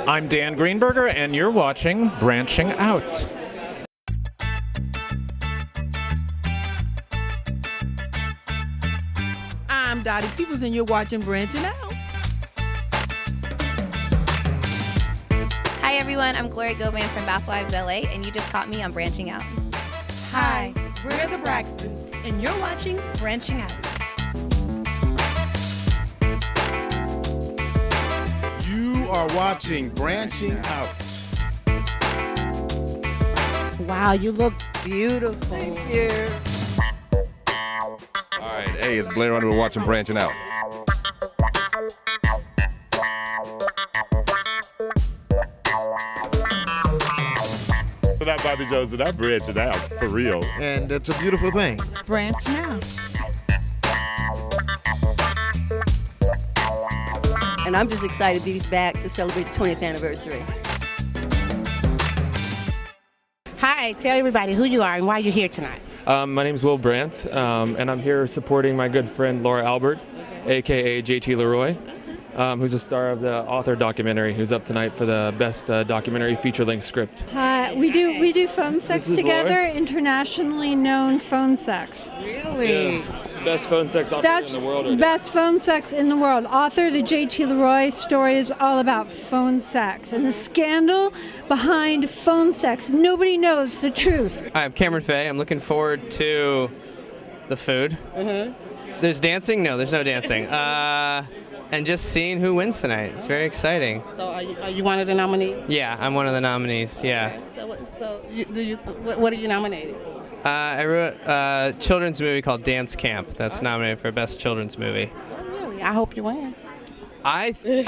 I'm Dan Greenberger, and you're watching Branching Out. I'm Dottie Peoples, and you're watching Branching Out. Hi everyone, I'm Gloria Goban from Bass Wives LA, and you just caught me on Branching Out. Hi, we're the Braxtons, and you're watching Branching Out. You are watching Branching Out. Wow, you look beautiful. Thank you. All right, hey, it's Blair Runner. We're watching Branching Out. So that Bobby Jones and I'm branching out for real. And it's a beautiful thing. Branch now. And I'm just excited to be back to celebrate the 20th anniversary. Hi, tell everybody who you are and why you're here tonight. My name's Will Brandt, and I'm here supporting my good friend Laura Albert, a.k.a. JT Leroy, who's a star of the author documentary, who's up tonight for the best documentary feature-length script. We do phone sex together, internationally known phone sex. Really? Yeah, best phone sex author in the world. Best phone sex in the world. Author, the J.T. Leroy story is all about phone sex and the scandal behind phone sex. Nobody knows the truth. Hi, I'm Cameron Faye. I'm looking forward to the food. There's dancing? No, there's no dancing. And just seeing who wins tonight. It's very exciting. So are you one of the nominees? Yeah, I'm one of the nominees, yeah. Okay. What are you nominated for? I wrote a children's movie called Dance Camp. That's nominated for Best Children's Movie. Oh, really? I hope you win.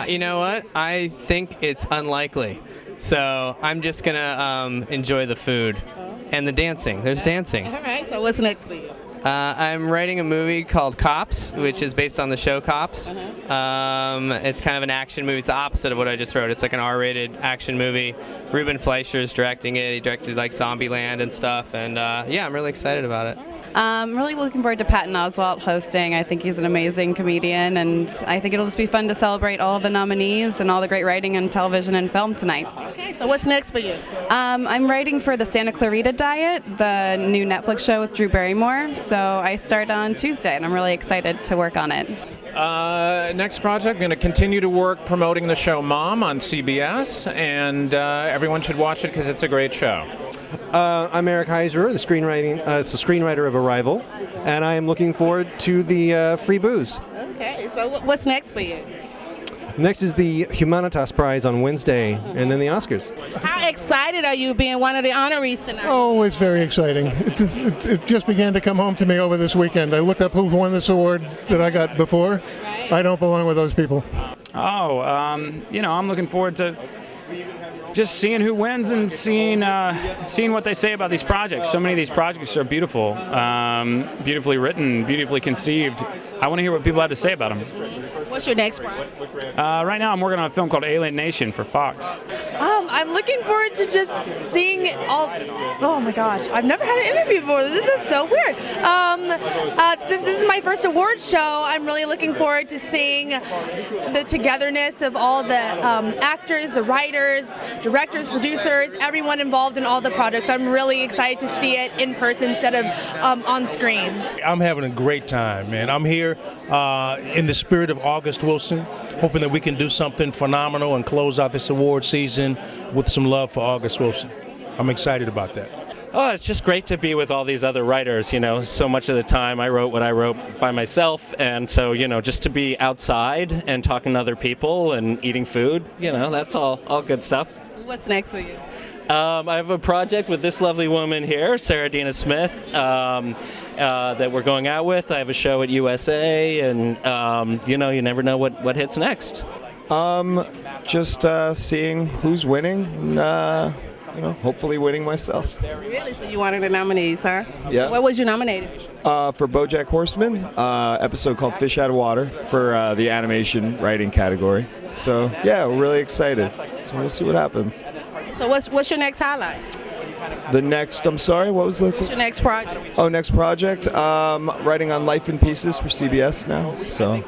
You know what? I think it's unlikely. So I'm just going to enjoy the food and the dancing. There's dancing. All right, so what's next for you? I'm writing a movie called Cops, which is based on the show Cops. It's kind of an action movie. It's the opposite of what I just wrote. It's like an R-rated action movie. Ruben Fleischer's directing it. He directed like Zombieland and stuff. And yeah, I'm really excited about it. I'm really looking forward to Patton Oswalt hosting. I think he's an amazing comedian, and I think it'll just be fun to celebrate all of the nominees and all the great writing on television and film tonight. Okay, so what's next for you? I'm writing for the Santa Clarita Diet, the new Netflix show with Drew Barrymore. So I start on Tuesday, and I'm really excited to work on it. Next project, I'm going to continue to work promoting the show Mom on CBS, and everyone should watch it because it's a great show. I'm Eric Heiser, the screenwriter of Arrival, and I am looking forward to the free booze. Okay, so what's next for you? Next is the Humanitas Prize on Wednesday, and then the Oscars. How excited are you being one of the honorees tonight? Oh, it's very exciting. It just began to come home to me over this weekend. I looked up who won this award that I got before. Right. I don't belong with those people. I'm looking forward to just seeing who wins and seeing what they say about these projects. So many of these projects are beautiful, beautifully written, beautifully conceived. I want to hear what people have to say about them. What's your next project? Right now I'm working on a film called Alien Nation for Fox. I'm looking forward to just seeing all. Oh my gosh, I've never had an interview before. This is so weird. Since this is my first award show, I'm really looking forward to seeing the togetherness of all the actors, the writers, directors, producers, everyone involved in all the projects. I'm really excited to see it in person instead of on screen. I'm having a great time, man. I'm here in the spirit of August Wilson, hoping that we can do something phenomenal and close out this award season with some love for August Wilson. I'm excited about that. Oh, it's just great to be with all these other writers, so much of the time I wrote what I wrote by myself, and so, just to be outside and talking to other people and eating food, that's all good stuff. What's next for you? I have a project with this lovely woman here, Sarah Dina Smith, that we're going out with. I have a show at USA, and, you never know what hits next. Just seeing who's winning and, hopefully winning myself. Really? So you wanted the nominees, huh? Yeah. What was you nominated? For BoJack Horseman, episode called Fish Out of Water for the animation writing category. So, yeah, we're really excited. So we'll see what happens. So what's your next highlight? The next, I'm sorry, what was the... What's your next project? Oh, next project, writing on Life in Pieces for CBS now. So,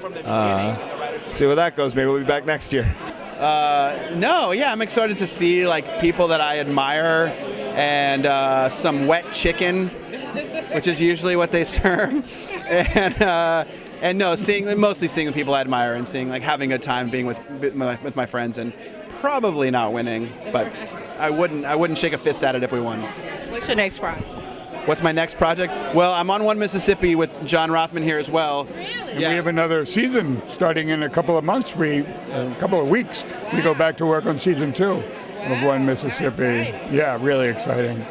see where that goes. Maybe we'll be back next year. No, yeah, I'm excited to see like people that I admire and some wet chicken, which is usually what they serve, and no, mostly seeing the people I admire and seeing like having a good time being with my friends and probably not winning, but I wouldn't shake a fist at it if we won. What's your next project? What's my next project? Well, I'm on One Mississippi with John Rothman here as well. And we have another season starting in a couple of months. A couple of weeks, we go back to work on season 2 of One Mississippi. Yeah, really exciting.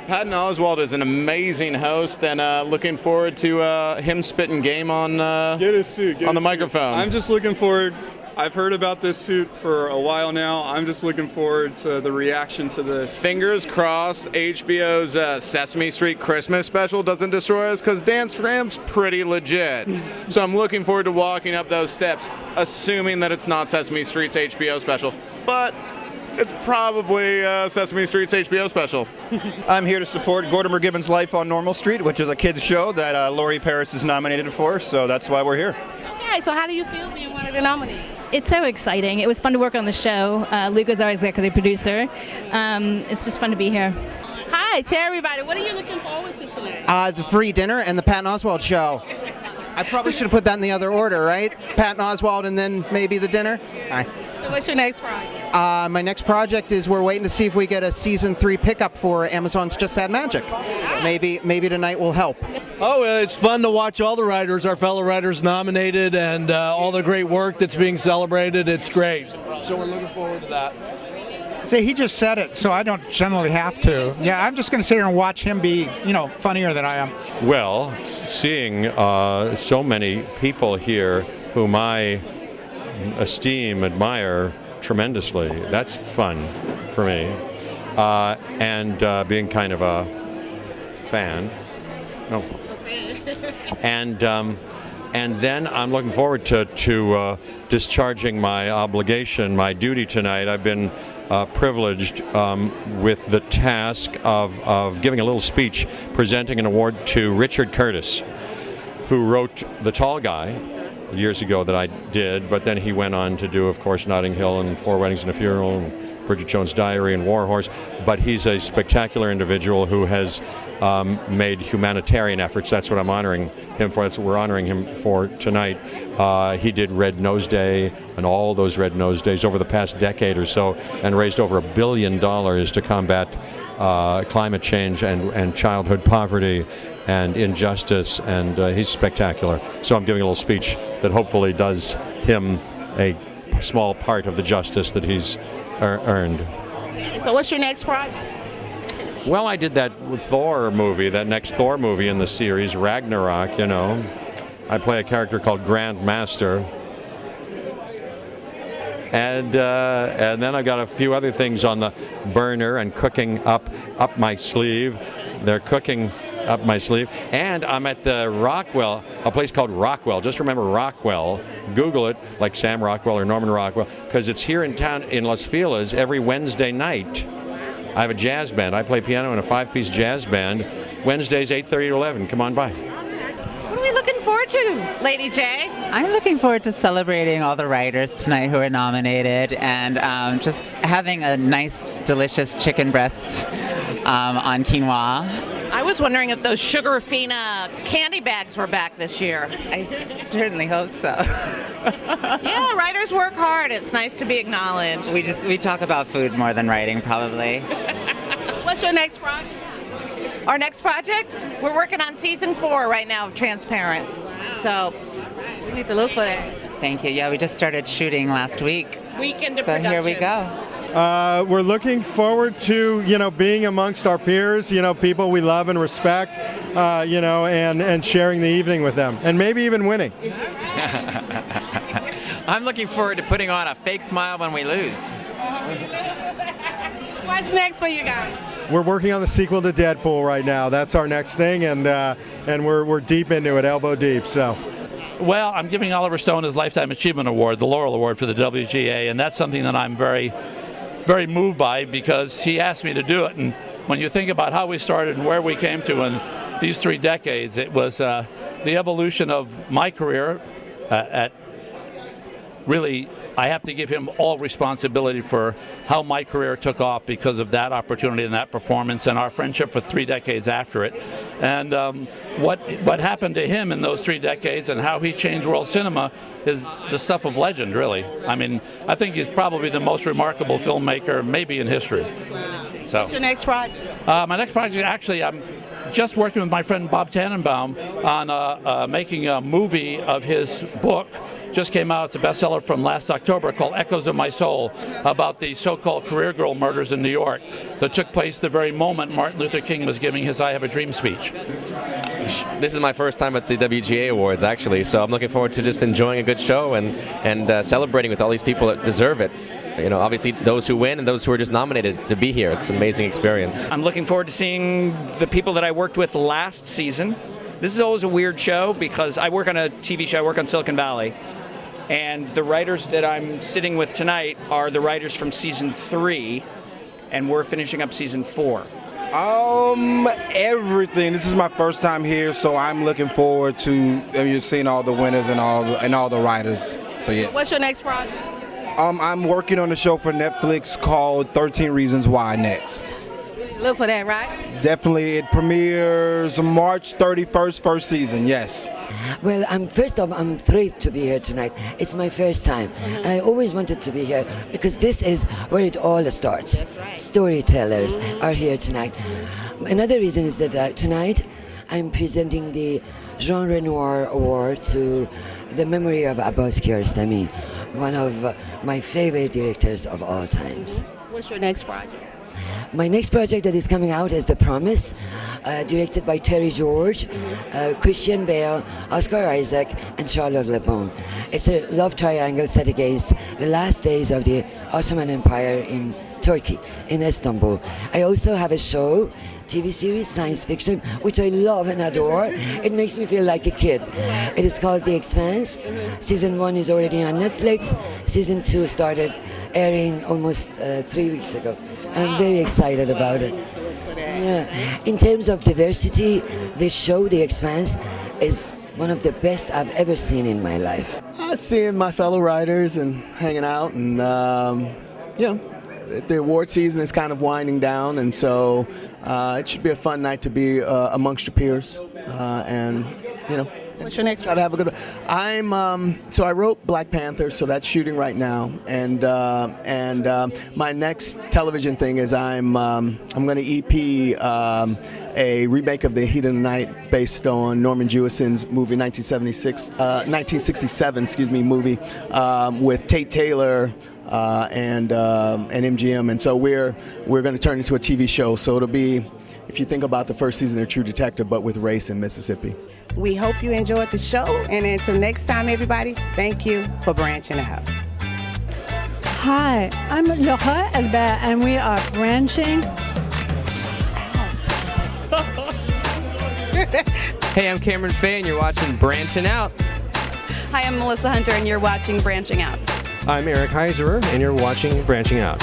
Patton Oswalt is an amazing host, and looking forward to him spitting game on Get his suit. on the microphone. I'm just looking forward. I've heard about this suit for a while now. I'm just looking forward to the reaction to this. Fingers crossed HBO's Sesame Street Christmas special doesn't destroy us, because Dan Stramp's pretty legit. So I'm looking forward to walking up those steps, assuming that it's not Sesame Street's HBO special. But it's probably Sesame Street's HBO special. I'm here to support Gordon McGibbon's Life on Normal Street, which is a kids show that Laurie Paris is nominated for, so that's why we're here. Okay, so how do you feel being one of the nominees? It's so exciting. It was fun to work on the show. Luke is our executive producer. It's just fun to be here. Hi, tell everybody, what are you looking forward to tonight? The free dinner and the Patton Oswalt show. I probably should have put that in the other order, right? Patton Oswalt and then maybe the dinner? All right. So what's your next project? My next project is we're waiting to see if we get a season 3 pickup for Amazon's Just Add Magic. Maybe tonight will help. Oh, it's fun to watch all the writers, our fellow writers nominated, and all the great work that's being celebrated. It's great. So we're looking forward to that. See, he just said it, so I don't generally have to. Yeah, I'm just going to sit here and watch him be, funnier than I am. Well, seeing so many people here whom I esteem, admire tremendously, that's fun for me. And being kind of a fan. No. And then I'm looking forward to discharging my obligation, my duty tonight. I've been privileged with the task of giving a little speech, presenting an award to Richard Curtis, who wrote The Tall Guy years ago that I did, but then he went on to do, of course, Notting Hill and Four Weddings and a Funeral and Bridget Jones' Diary and War Horse. But he's a spectacular individual who has made humanitarian efforts. That's what I'm honoring him for. That's what we're honoring him for tonight. He did Red Nose Day and all those Red Nose Days over the past decade or so, and raised over $1 billion to combat climate change and childhood poverty and injustice, and he's spectacular. So I'm giving a little speech that hopefully does him a small part of the justice that he's earned. So what's your next project? Well, I did that Thor movie, that next Thor movie in the series, Ragnarok, I play a character called Grand Master. And then I've got a few other things on the burner and cooking up my sleeve. They're cooking up my sleeve. And I'm at the Rockwell, a place called Rockwell. Just remember Rockwell. Google it, like Sam Rockwell or Norman Rockwell, because it's here in town in Los Feliz every Wednesday night. I have a jazz band. I play piano in a 5-piece jazz band. Wednesdays, 8:30 to 11. Come on by. What are we looking forward to, Lady J? I'm looking forward to celebrating all the writers tonight who are nominated, and just having a nice, delicious chicken breast on quinoa. I was wondering if those Sugar Fina candy bags were back this year. I certainly hope so. Yeah, writers work hard. It's nice to be acknowledged. We talk about food more than writing, probably. What's your next project? Our next project? We're working on season 4 right now of Transparent. So We need to look for that. Thank you. Yeah, we just started shooting last week. Weekend of so production. Here we go. We're looking forward to, being amongst our peers, people we love and respect, and sharing the evening with them, and maybe even winning. I'm looking forward to putting on a fake smile when we lose. What's next for you guys? We're working on the sequel to Deadpool right now. That's our next thing, and we're deep into it, elbow deep. So. Well, I'm giving Oliver Stone his Lifetime Achievement Award, the Laurel Award for the WGA, and that's something that I'm very, very moved by because he asked me to do it. And when you think about how we started and where we came to in these 3 decades, it was the evolution of my career at really I have to give him all responsibility for how my career took off because of that opportunity and that performance and our friendship for 3 decades after it. And what happened to him in those 3 decades and how he changed world cinema is the stuff of legend, really. I mean, I think he's probably the most remarkable filmmaker maybe in history. So. What's your next project? My next project, actually, I'm just working with my friend Bob Tannenbaum on making a movie of his book. Just came out. It's a bestseller from last October called Echoes of My Soul, about the so-called career girl murders in New York that took place the very moment Martin Luther King was giving his I Have a Dream speech. This is my first time at the WGA Awards, actually, so I'm looking forward to just enjoying a good show and celebrating with all these people that deserve it. You know, obviously those who win and those who are just nominated to be here. It's an amazing experience. I'm looking forward to seeing the people that I worked with last season. This is always a weird show because I work on a TV show, I work on Silicon Valley. And the writers that I'm sitting with tonight are the writers from season 3, and we're finishing up season 4. Everything. This is my first time here, so I'm looking forward to seeing all the winners and all the writers. So yeah. What's your next project? I'm working on a show for Netflix called 13 Reasons Why next. Look for that, right? Definitely. It premieres March 31st, first season, yes. Well, first off, I'm thrilled to be here tonight. It's my first time. And I always wanted to be here because this is where it all starts. Storytellers are here tonight. Another reason is that tonight I'm presenting the Jean Renoir Award to the memory of Abbas Kiarostami, one of my favorite directors of all times. What's your next project? My next project that is coming out is The Promise, directed by Terry George, Christian Bale, Oscar Isaac, and Charlotte Le Bon. It's a love triangle set against the last days of the Ottoman Empire in Turkey, in Istanbul. I also have a show, TV series, science fiction, which I love and adore. It makes me feel like a kid. It is called The Expanse. Season 1 is already on Netflix. Season 2 started airing almost 3 weeks ago. I'm very excited about it. Yeah. In terms of diversity, this show, The Expanse, is one of the best I've ever seen in my life. Seeing my fellow writers and hanging out, and the award season is kind of winding down, and so it should be a fun night to be amongst your peers, and What's your next? Try to have a good. So I wrote Black Panther, so that's shooting right now, and my next television thing is I'm going to EP a remake of The Heat of the Night based on Norman Jewison's movie 1967 movie with Tate Taylor. And MGM, and so we're going to turn into a TV show. So it'll be, if you think about the first season of True Detective, but with race in Mississippi. We hope you enjoyed the show, and until next time, everybody, thank you for branching out. Hi, I'm Shohreh and we are branching. Hey, I'm Cameron Faye, and you're watching Branching Out. Hi, I'm Melissa Hunter, and you're watching Branching Out. I'm Eric Heiserer, and you're watching Branching Out.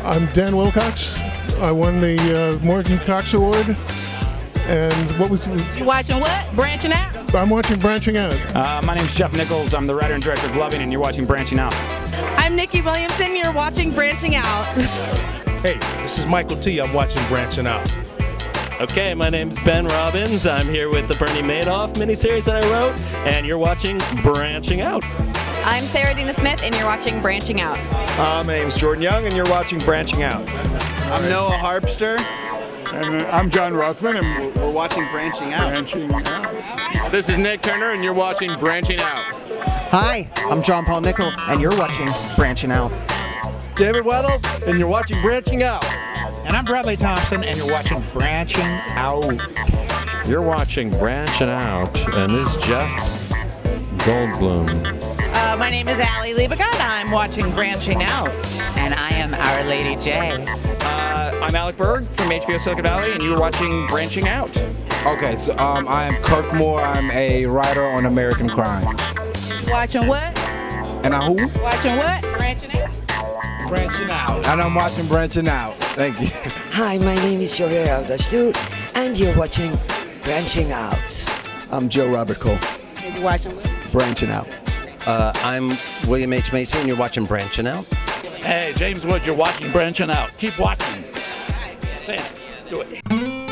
I'm Dan Wilcox. I won the Morgan Cox Award. And what was it? You watching what? Branching Out? I'm watching Branching Out. My name's Jeff Nichols. I'm the writer and director of Loving, and you're watching Branching Out. I'm Nikki Williamson. You're watching Branching Out. Hey, this is Michael T. I'm watching Branching Out. Okay, my name's Ben Robbins. I'm here with the Bernie Madoff miniseries that I wrote, and you're watching Branching Out. I'm Sarah Dina Smith, and you're watching Branching Out. My name's Jordan Young, and you're watching Branching Out. I'm Noah Harpster. And I'm John Rothman, and we're watching Branching Out. This is Nick Turner, and you're watching Branching Out. Hi, I'm John Paul Nickel, and you're watching Branching Out. David Weddle, and you're watching Branching Out. And I'm Bradley Thompson, and you're watching Branching Out. You're watching Branching Out, and this is Jeff Goldblum. My name is Allie Liebegot. I'm watching Branching Out. And I am Our Lady J. I'm Alec Berg from HBO Silicon Valley, and you're watching Branching Out. Okay, so I am Kirk Moore. I'm a writer on American Crime. Watching what? And I who? Watching what? Branching Out. Branching Out. And I'm watching Branching Out. Thank you. Hi, my name is Shohreh Aghdashloo, and you're watching Branching Out. I'm Joe Robert Cole. You watching what? Branching Out. I'm William H. Macy, and you're watching Branching Out. Hey, James Wood, you're watching Branching Out. Keep watching. Say it. Do it.